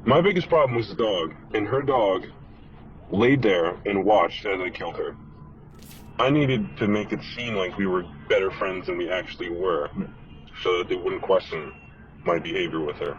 My biggest problem was the dog, and her dog laid there and watched as I killed her. I needed to make it seem like we were better friends than we actually were, so that they wouldn't question my behavior with her.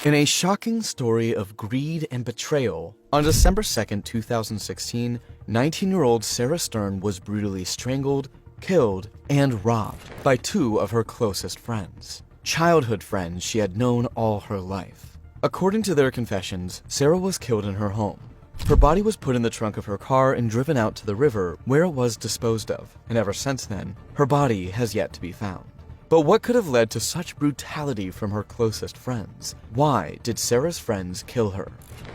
In a shocking story of greed and betrayal, on December 2nd, 2016, 19-year-old Sarah Stern was brutally strangled, killed, and robbed by two of her closest friends. Childhood friends she had known all her life. According to their confessions, Sarah was killed in her home. Her body was put in the trunk of her car and driven out to the river where it was disposed of, and ever since then, her body has yet to be found. But what could have led to such brutality from her closest friends? Why did Sarah's friends kill her?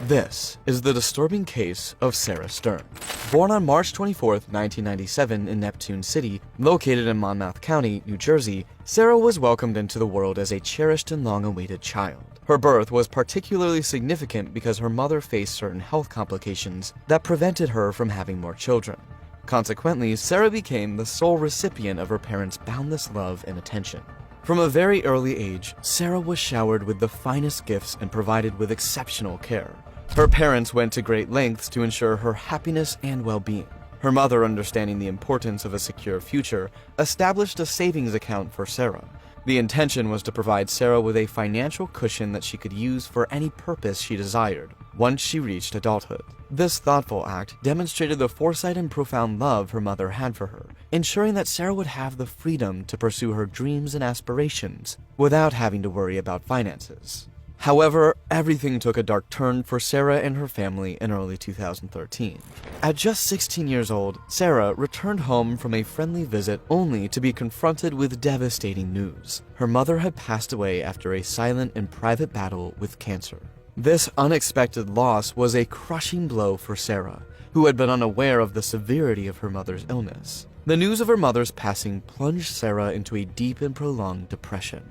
This is the disturbing case of Sarah Stern. Born on March 24, 1997 in Neptune City, located in Monmouth County, New Jersey, Sarah was welcomed into the world as a cherished and long-awaited child. Her birth was particularly significant because her mother faced certain health complications that prevented her from having more children. Consequently, Sarah became the sole recipient of her parents' boundless love and attention. From a very early age, Sarah was showered with the finest gifts and provided with exceptional care. Her parents went to great lengths to ensure her happiness and well-being. Her mother, understanding the importance of a secure future, established a savings account for Sarah. The intention was to provide Sarah with a financial cushion that she could use for any purpose she desired once she reached adulthood. This thoughtful act demonstrated the foresight and profound love her mother had for her, ensuring that Sarah would have the freedom to pursue her dreams and aspirations without having to worry about finances. However, everything took a dark turn for Sarah and her family in early 2013. At just 16 years old, Sarah returned home from a friendly visit only to be confronted with devastating news. Her mother had passed away after a silent and private battle with cancer. This unexpected loss was a crushing blow for Sarah, who had been unaware of the severity of her mother's illness. The news of her mother's passing plunged Sarah into a deep and prolonged depression.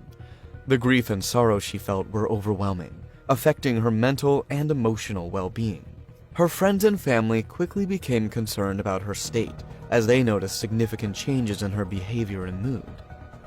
The grief and sorrow she felt were overwhelming, affecting her mental and emotional well-being. Her friends and family quickly became concerned about her state, as they noticed significant changes in her behavior and mood.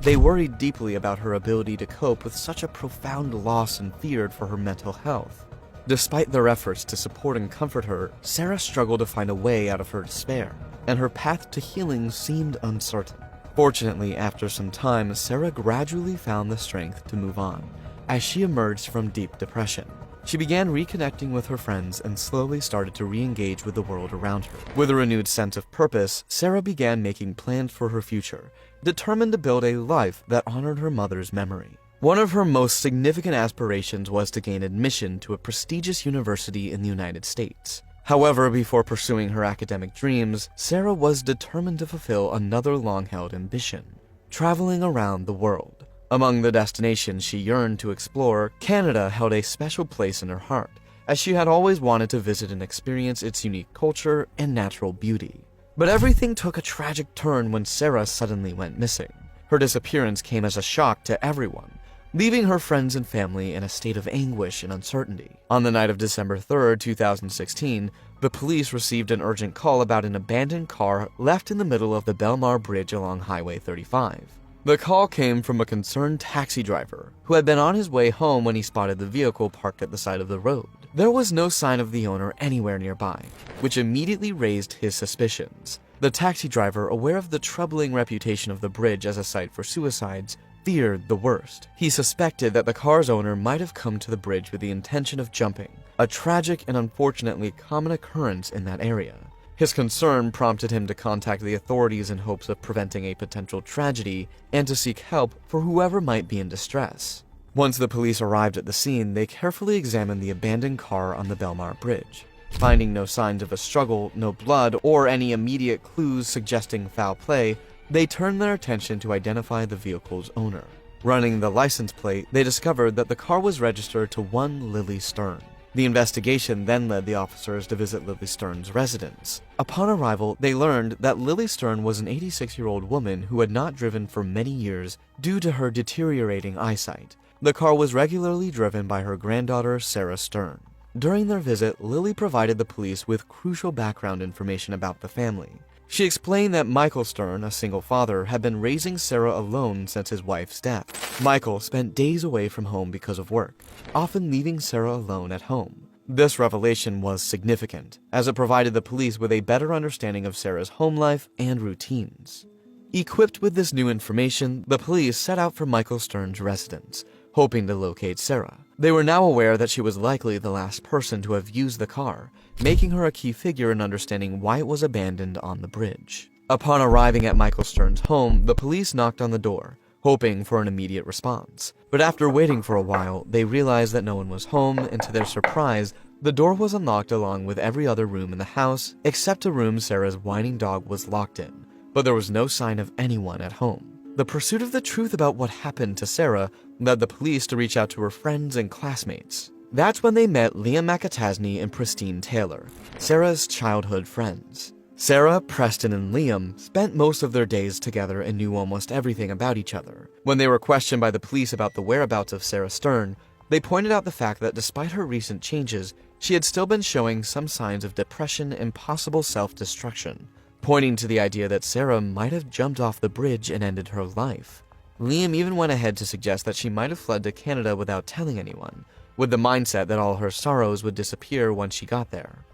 They worried deeply about her ability to cope with such a profound loss and feared for her mental health. Despite their efforts to support and comfort her, Sarah struggled to find a way out of her despair, and her path to healing seemed uncertain. Fortunately, after some time, Sarah gradually found the strength to move on, as she emerged from deep depression. She began reconnecting with her friends and slowly started to re-engage with the world around her. With a renewed sense of purpose, Sarah began making plans for her future, determined to build a life that honored her mother's memory. One of her most significant aspirations was to gain admission to a prestigious university in the United States. However, before pursuing her academic dreams, Sarah was determined to fulfill another long-held ambition: traveling around the world. Among the destinations she yearned to explore, Canada held a special place in her heart, as she had always wanted to visit and experience its unique culture and natural beauty. But everything took a tragic turn when Sarah suddenly went missing. Her disappearance came as a shock to everyone, leaving her friends and family in a state of anguish and uncertainty. On the night of December 3rd, 2016, the police received an urgent call about an abandoned car left in the middle of the Belmar Bridge along Highway 35. The call came from a concerned taxi driver who had been on his way home when he spotted the vehicle parked at the side of the road. There was no sign of the owner anywhere nearby, which immediately raised his suspicions. The taxi driver, aware of the troubling reputation of the bridge as a site for suicides, feared the worst. He suspected that the car's owner might have come to the bridge with the intention of jumping, a tragic and unfortunately common occurrence in that area. His concern prompted him to contact the authorities in hopes of preventing a potential tragedy and to seek help for whoever might be in distress. Once the police arrived at the scene, they carefully examined the abandoned car on the Belmar Bridge. Finding no signs of a struggle, no blood, or any immediate clues suggesting foul play, they turned their attention to identify the vehicle's owner. Running the license plate, they discovered that the car was registered to one Lily Stern. The investigation then led the officers to visit Lily Stern's residence. Upon arrival, they learned that Lily Stern was an 86-year-old woman who had not driven for many years due to her deteriorating eyesight. The car was regularly driven by her granddaughter, Sarah Stern. During their visit, Lily provided the police with crucial background information about the family. She explained that Michael Stern, a single father, had been raising Sarah alone since his wife's death. Michael spent days away from home because of work, often leaving Sarah alone at home. This revelation was significant, as it provided the police with a better understanding of Sarah's home life and routines. Equipped with this new information, the police set out for Michael Stern's residence, hoping to locate Sarah. They were now aware that she was likely the last person to have used the car, making her a key figure in understanding why it was abandoned on the bridge. Upon arriving at Michael Stern's home, the police knocked on the door, hoping for an immediate response. But after waiting for a while, they realized that no one was home, and to their surprise, the door was unlocked along with every other room in the house, except a room Sarah's whining dog was locked in. But there was no sign of anyone at home. The pursuit of the truth about what happened to Sarah led the police to reach out to her friends and classmates. That's when they met Liam McAtasney and Pristine Taylor, Sarah's childhood friends. Sarah, Preston, and Liam spent most of their days together and knew almost everything about each other. When they were questioned by the police about the whereabouts of Sarah Stern, they pointed out the fact that despite her recent changes, she had still been showing some signs of depression and possible self-destruction, pointing to the idea that Sarah might have jumped off the bridge and ended her life. Liam even went ahead to suggest that she might have fled to Canada without telling anyone, with the mindset that all her sorrows would disappear once she got there.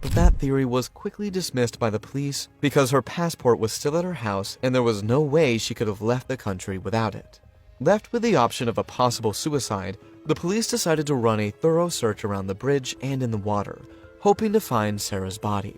But that theory was quickly dismissed by the police because her passport was still at her house and there was no way she could have left the country without it. Left with the option of a possible suicide, the police decided to run a thorough search around the bridge and in the water, hoping to find Sarah's body.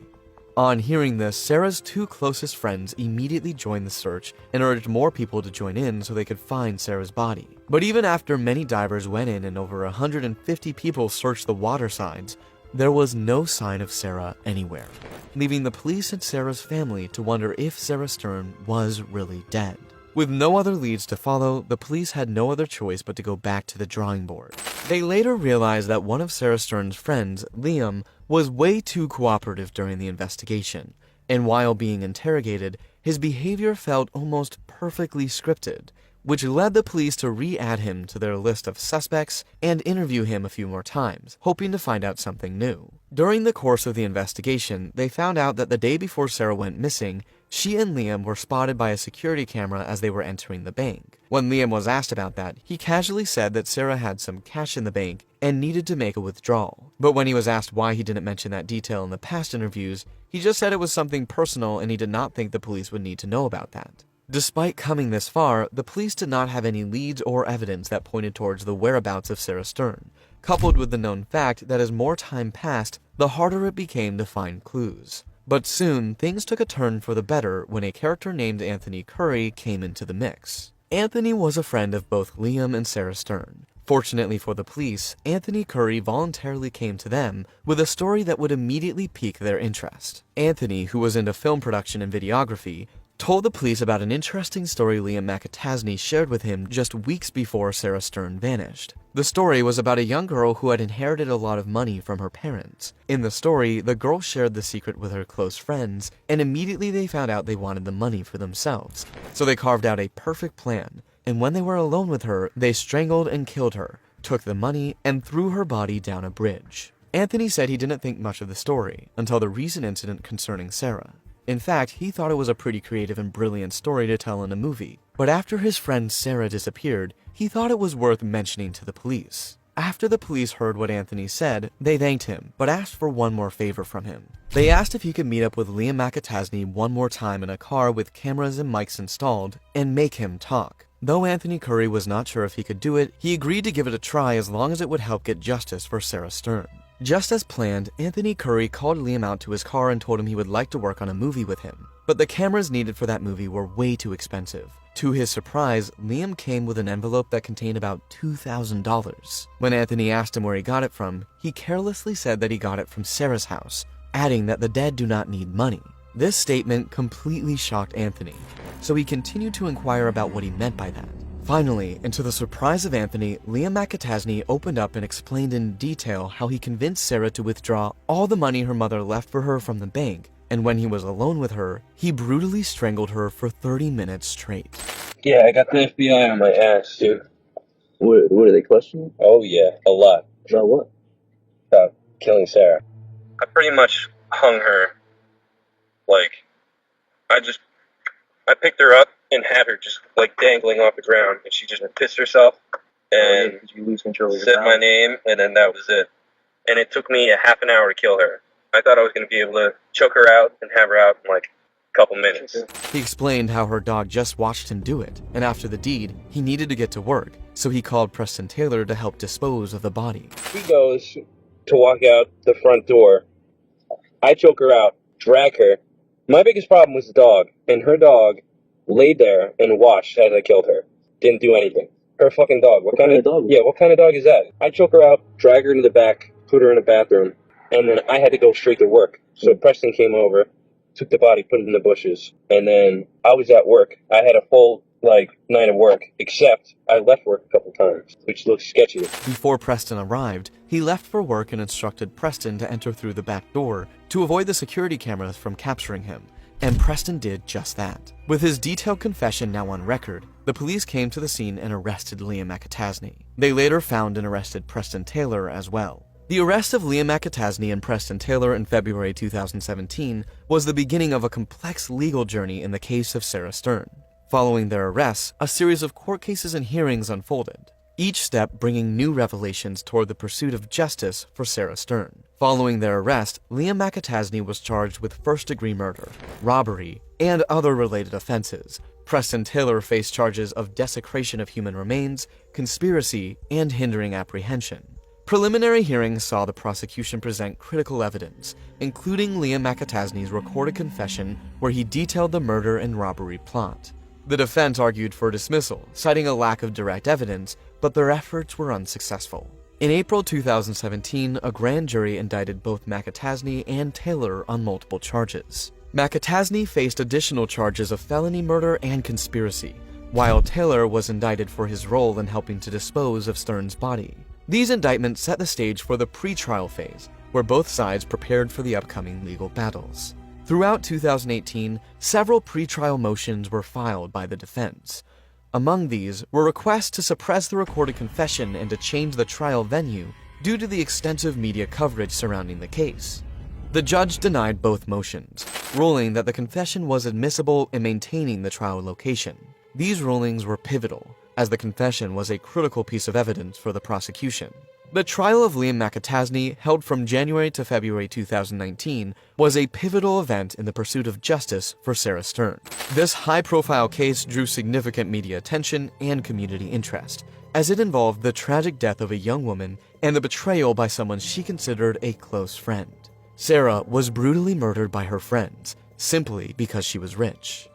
On hearing this, Sarah's two closest friends immediately joined the search and urged more people to join in so they could find Sarah's body. But even after many divers went in and over 150 people searched the water sides, there was no sign of Sarah anywhere, leaving the police and Sarah's family to wonder if Sarah Stern was really dead. With no other leads to follow, the police had no other choice but to go back to the drawing board. They later realized that one of Sarah Stern's friends, Liam, was way too cooperative during the investigation, and while being interrogated, his behavior felt almost perfectly scripted, which led the police to re-add him to their list of suspects and interview him a few more times, hoping to find out something new. During the course of the investigation, they found out that the day before Sarah went missing, she and Liam were spotted by a security camera as they were entering the bank. When Liam was asked about that, he casually said that Sarah had some cash in the bank and needed to make a withdrawal. But when he was asked why he didn't mention that detail in the past interviews, he just said it was something personal and he did not think the police would need to know about that. Despite coming this far, the police did not have any leads or evidence that pointed towards the whereabouts of Sarah Stern, coupled with the known fact that as more time passed, the harder it became to find clues. But soon, things took a turn for the better when a character named Anthony Curry came into the mix. Anthony was a friend of both Liam and Sarah Stern. Fortunately for the police, Anthony Curry voluntarily came to them with a story that would immediately pique their interest. Anthony, who was into film production and videography, told the police about an interesting story Liam McAtasney shared with him just weeks before Sarah Stern vanished. The story was about a young girl who had inherited a lot of money from her parents. In the story, the girl shared the secret with her close friends, and immediately they found out they wanted the money for themselves. So they carved out a perfect plan, and when they were alone with her, they strangled and killed her, took the money, and threw her body down a bridge. Anthony said he didn't think much of the story until the recent incident concerning Sarah. In fact, he thought it was a pretty creative and brilliant story to tell in a movie. But after his friend Sarah disappeared, he thought it was worth mentioning to the police. After the police heard what Anthony said, they thanked him, but asked for one more favor from him. They asked if he could meet up with Liam McAtasney one more time in a car with cameras and mics installed, and make him talk. Though Anthony Curry was not sure if he could do it, he agreed to give it a try as long as it would help get justice for Sarah Stern. Just as planned, Anthony Curry called Liam out to his car and told him he would like to work on a movie with him. But the cameras needed for that movie were way too expensive. To his surprise, Liam came with an envelope that contained about $2,000. When Anthony asked him where he got it from, he carelessly said that he got it from Sarah's house, adding that the dead do not need money. This statement completely shocked Anthony, so he continued to inquire about what he meant by that. Finally, and to the surprise of Anthony, Liam McAtasney opened up and explained in detail how he convinced Sarah to withdraw all the money her mother left for her from the bank, and when he was alone with her, he brutally strangled her for 30 minutes straight. Yeah, I got the FBI on my ass, dude. What are they questioning? Oh yeah, a lot. About what? About killing Sarah. I pretty much hung her, like, I picked her up and had her just like dangling off the ground, and she just pissed herself and you lose control of your said my power. name, and then that was it. And it took me a half an hour to kill her. I thought I was going to be able to choke her out and have her out in like a couple minutes. He explained how her dog just watched him do it, and after the deed, he needed to get to work, so he called Preston Taylor to help dispose of the body. She goes to walk out the front door. I choke her out, drag her. My biggest problem was the dog, and her dog laid there and watched as I killed her. Didn't do anything. Her fucking dog. What kind of dog? Yeah, what kind of dog is that? I choke her out, drag her into the back, put her in a bathroom, and then I had to go straight to work. So Preston came over, took the body, put it in the bushes, and then I was at work. I had a full night of work, except I left work a couple times, which looks sketchy. Before Preston arrived, he left for work and instructed Preston to enter through the back door to avoid the security cameras from capturing him, and Preston did just that. With his detailed confession now on record, the police came to the scene and arrested Liam McAtasney. They later found and arrested Preston Taylor as well. The arrest of Liam McAtasney and Preston Taylor in February 2017 was the beginning of a complex legal journey in the case of Sarah Stern. Following their arrests, a series of court cases and hearings unfolded, each step bringing new revelations toward the pursuit of justice for Sarah Stern. Following their arrest, Liam McAtasney was charged with first-degree murder, robbery, and other related offenses. Preston Taylor faced charges of desecration of human remains, conspiracy, and hindering apprehension. Preliminary hearings saw the prosecution present critical evidence, including Liam McAtasney's recorded confession where he detailed the murder and robbery plot. The defense argued for dismissal, citing a lack of direct evidence, but their efforts were unsuccessful. In April 2017, a grand jury indicted both McAtasney and Taylor on multiple charges. McAtasney faced additional charges of felony murder and conspiracy, while Taylor was indicted for his role in helping to dispose of Stern's body. These indictments set the stage for the pre-trial phase, where both sides prepared for the upcoming legal battles. Throughout 2018, several pretrial motions were filed by the defense. Among these were requests to suppress the recorded confession and to change the trial venue due to the extensive media coverage surrounding the case. The judge denied both motions, ruling that the confession was admissible in maintaining the trial location. These rulings were pivotal, as the confession was a critical piece of evidence for the prosecution. The trial of Liam McAtasney, held from January to February 2019, was a pivotal event in the pursuit of justice for Sarah Stern. This high-profile case drew significant media attention and community interest, as it involved the tragic death of a young woman and the betrayal by someone she considered a close friend. Sarah was brutally murdered by her friends, simply because she was rich.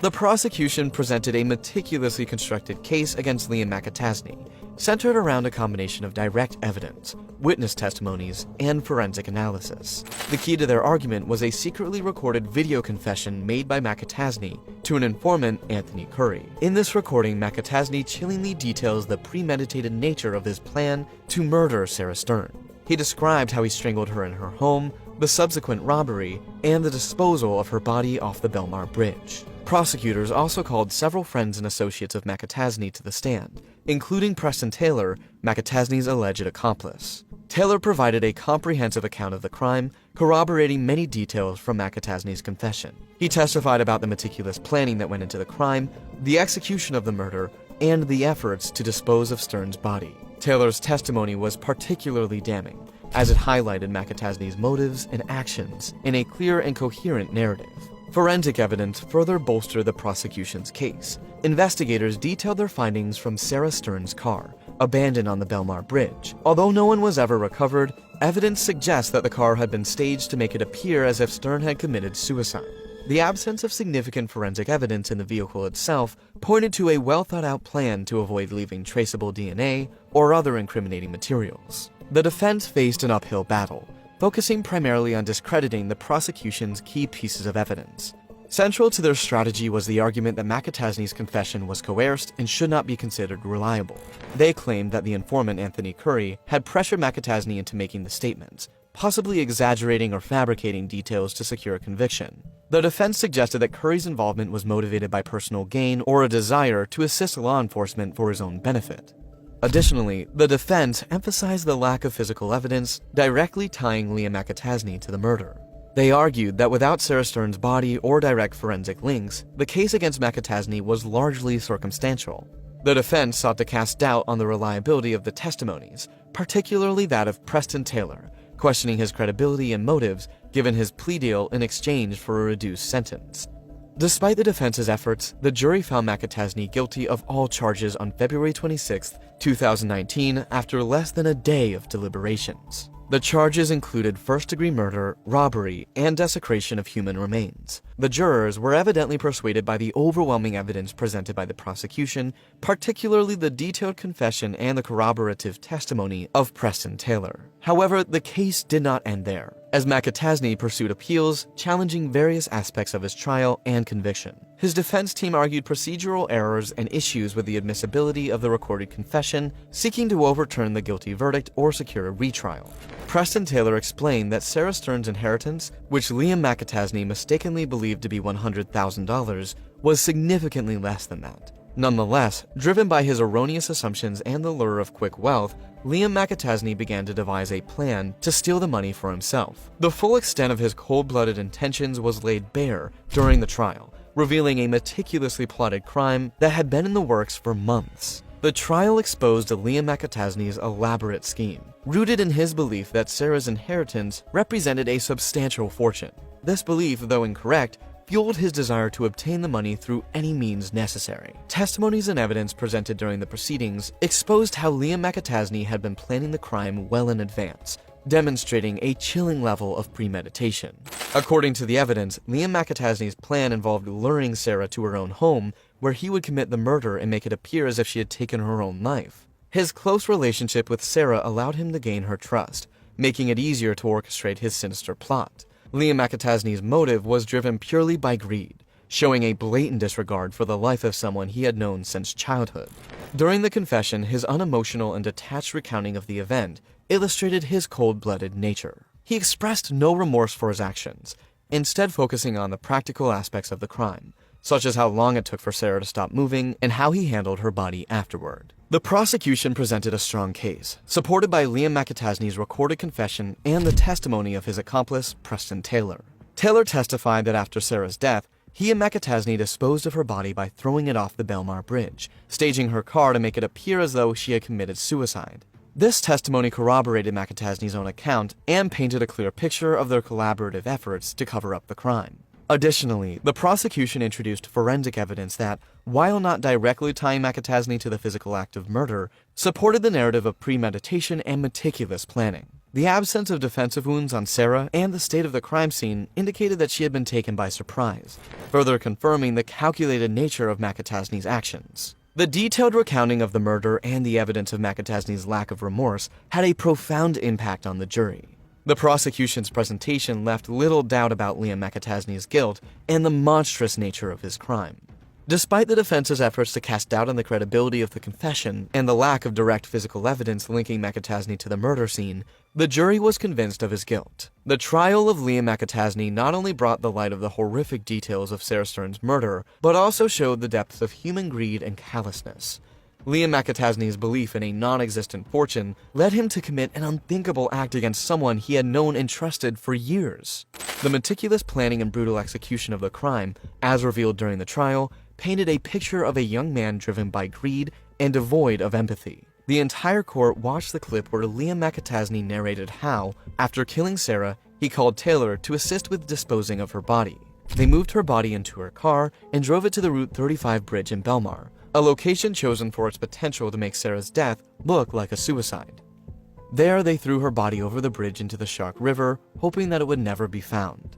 The prosecution presented a meticulously constructed case against Liam McAtasney, centered around a combination of direct evidence, witness testimonies, and forensic analysis. The key to their argument was a secretly recorded video confession made by McAtasney to an informant, Anthony Curry. In this recording, McAtasney chillingly details the premeditated nature of his plan to murder Sarah Stern. He described how he strangled her in her home, the subsequent robbery, and the disposal of her body off the Belmar Bridge. Prosecutors also called several friends and associates of McAtasney to the stand, including Preston Taylor, McAtasney's alleged accomplice. Taylor provided a comprehensive account of the crime, corroborating many details from McAtasney's confession. He testified about the meticulous planning that went into the crime, the execution of the murder, and the efforts to dispose of Stern's body. Taylor's testimony was particularly damning, as it highlighted McAtasney's motives and actions in a clear and coherent narrative. Forensic evidence further bolstered the prosecution's case. Investigators detailed their findings from Sarah Stern's car, abandoned on the Belmar Bridge. Although no one was ever recovered, evidence suggests that the car had been staged to make it appear as if Stern had committed suicide. The absence of significant forensic evidence in the vehicle itself pointed to a well-thought-out plan to avoid leaving traceable DNA or other incriminating materials. The defense faced an uphill battle, focusing primarily on discrediting the prosecution's key pieces of evidence. Central to their strategy was the argument that McAtasney's confession was coerced and should not be considered reliable. They claimed that the informant Anthony Curry had pressured McAtasney into making the statements, possibly exaggerating or fabricating details to secure a conviction. The defense suggested that Curry's involvement was motivated by personal gain or a desire to assist law enforcement for his own benefit. Additionally, the defense emphasized the lack of physical evidence directly tying Liam McAtasney to the murder. They argued that without Sarah Stern's body or direct forensic links, the case against McAtasney was largely circumstantial. The defense sought to cast doubt on the reliability of the testimonies, particularly that of Preston Taylor, questioning his credibility and motives given his plea deal in exchange for a reduced sentence. Despite the defense's efforts, the jury found McAtasney guilty of all charges on February 26, 2019, after less than a day of deliberations. The charges included first-degree murder, robbery, and desecration of human remains. The jurors were evidently persuaded by the overwhelming evidence presented by the prosecution, particularly the detailed confession and the corroborative testimony of Preston Taylor. However, the case did not end there, as McAtasney pursued appeals, challenging various aspects of his trial and conviction. His defense team argued procedural errors and issues with the admissibility of the recorded confession, seeking to overturn the guilty verdict or secure a retrial. Preston Taylor explained that Sarah Stern's inheritance, which Liam McAtasney mistakenly believed to be $100,000, was significantly less than that. Nonetheless, driven by his erroneous assumptions and the lure of quick wealth, Liam McAtasney began to devise a plan to steal the money for himself. The full extent of his cold-blooded intentions was laid bare during the trial, revealing a meticulously plotted crime that had been in the works for months. The trial exposed Liam McAtasney's elaborate scheme, rooted in his belief that Sarah's inheritance represented a substantial fortune. This belief, though incorrect, fueled his desire to obtain the money through any means necessary. Testimonies and evidence presented during the proceedings exposed how Liam McAtasney had been planning the crime well in advance, demonstrating a chilling level of premeditation. According to the evidence, Liam McAtasney's plan involved luring Sarah to her own home, where he would commit the murder and make it appear as if she had taken her own life. His close relationship with Sarah allowed him to gain her trust, making it easier to orchestrate his sinister plot. Liam McAtasney's motive was driven purely by greed, showing a blatant disregard for the life of someone he had known since childhood. During the confession, his unemotional and detached recounting of the event illustrated his cold-blooded nature. He expressed no remorse for his actions, instead focusing on the practical aspects of the crime, such as how long it took for Sarah to stop moving and how he handled her body afterward. The prosecution presented a strong case, supported by Liam McAtasney's recorded confession and the testimony of his accomplice, Preston Taylor. Taylor testified that after Sarah's death, he and McAtasney disposed of her body by throwing it off the Belmar Bridge, staging her car to make it appear as though she had committed suicide. This testimony corroborated McAtasney's own account and painted a clear picture of their collaborative efforts to cover up the crime. Additionally, the prosecution introduced forensic evidence that, while not directly tying McAtasney to the physical act of murder, supported the narrative of premeditation and meticulous planning. The absence of defensive wounds on Sarah and the state of the crime scene indicated that she had been taken by surprise, further confirming the calculated nature of McAtasney's actions. The detailed recounting of the murder and the evidence of McAtasney's lack of remorse had a profound impact on the jury. The prosecution's presentation left little doubt about Liam McAtasney's guilt and the monstrous nature of his crime. Despite the defense's efforts to cast doubt on the credibility of the confession and the lack of direct physical evidence linking McAtasney to the murder scene, the jury was convinced of his guilt. The trial of Liam McAtasney not only brought the light of the horrific details of Sarah Stern's murder, but also showed the depths of human greed and callousness. Liam McAtasney's belief in a non-existent fortune led him to commit an unthinkable act against someone he had known and trusted for years. The meticulous planning and brutal execution of the crime, as revealed during the trial, painted a picture of a young man driven by greed and devoid of empathy. The entire court watched the clip where Liam McAtasney narrated how, after killing Sarah, he called Taylor to assist with disposing of her body. They moved her body into her car and drove it to the Route 35 bridge in Belmar, a location chosen for its potential to make Sarah's death look like a suicide. There, they threw her body over the bridge into the Shark River, hoping that it would never be found.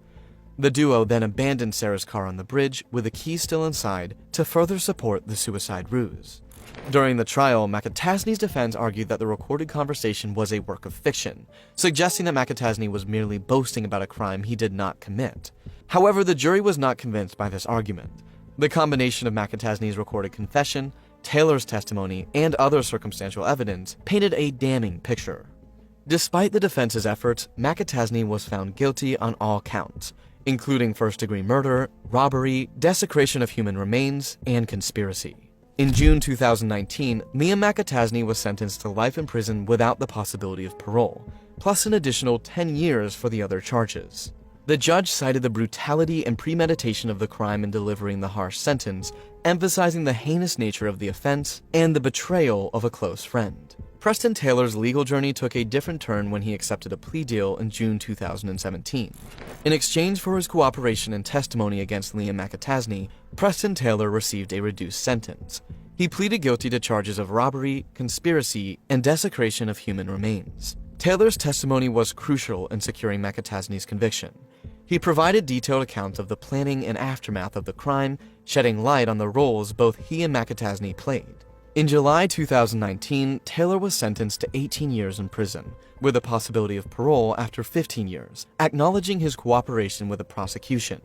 The duo then abandoned Sarah's car on the bridge with the key still inside to further support the suicide ruse. During the trial, McAtasney's defense argued that the recorded conversation was a work of fiction, suggesting that McAtasney was merely boasting about a crime he did not commit. However, the jury was not convinced by this argument. The combination of McAtasney's recorded confession, Taylor's testimony, and other circumstantial evidence painted a damning picture. Despite the defense's efforts, McAtasney was found guilty on all counts, including first-degree murder, robbery, desecration of human remains, and conspiracy. In June 2019, Liam McAtasney was sentenced to life in prison without the possibility of parole, plus an additional 10 years for the other charges. The judge cited the brutality and premeditation of the crime in delivering the harsh sentence, emphasizing the heinous nature of the offense and the betrayal of a close friend. Preston Taylor's legal journey took a different turn when he accepted a plea deal in June 2017. In exchange for his cooperation and testimony against Liam McAtasney, Preston Taylor received a reduced sentence. He pleaded guilty to charges of robbery, conspiracy, and desecration of human remains. Taylor's testimony was crucial in securing McAtasney's conviction. He provided detailed accounts of the planning and aftermath of the crime, shedding light on the roles both he and McAtasney played. In July 2019, Taylor was sentenced to 18 years in prison, with a possibility of parole after 15 years, acknowledging his cooperation with the prosecution.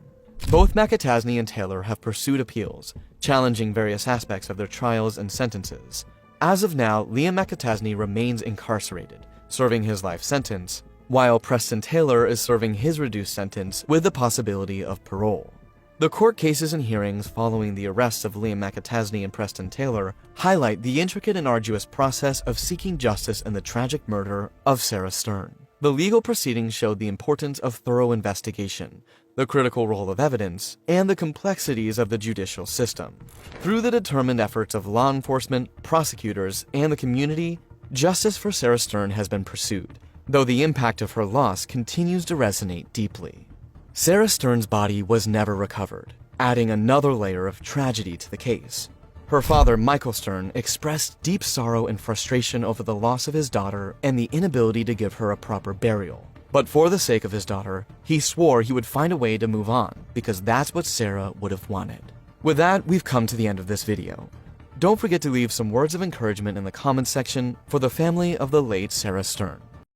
Both McAtasney and Taylor have pursued appeals, challenging various aspects of their trials and sentences. As of now, Liam McAtasney remains incarcerated, serving his life sentence, while Preston Taylor is serving his reduced sentence with the possibility of parole. The court cases and hearings following the arrests of Liam McAtasney and Preston Taylor highlight the intricate and arduous process of seeking justice in the tragic murder of Sarah Stern. The legal proceedings showed the importance of thorough investigation, the critical role of evidence, and the complexities of the judicial system. Through the determined efforts of law enforcement, prosecutors, and the community, justice for Sarah Stern has been pursued, though the impact of her loss continues to resonate deeply. Sarah Stern's body was never recovered, adding another layer of tragedy to the case. Her father, Michael Stern, expressed deep sorrow and frustration over the loss of his daughter and the inability to give her a proper burial. But for the sake of his daughter, he swore he would find a way to move on, because that's what Sarah would have wanted. With that, we've come to the end of this video. Don't forget to leave some words of encouragement in the comments section for the family of the late Sarah Stern.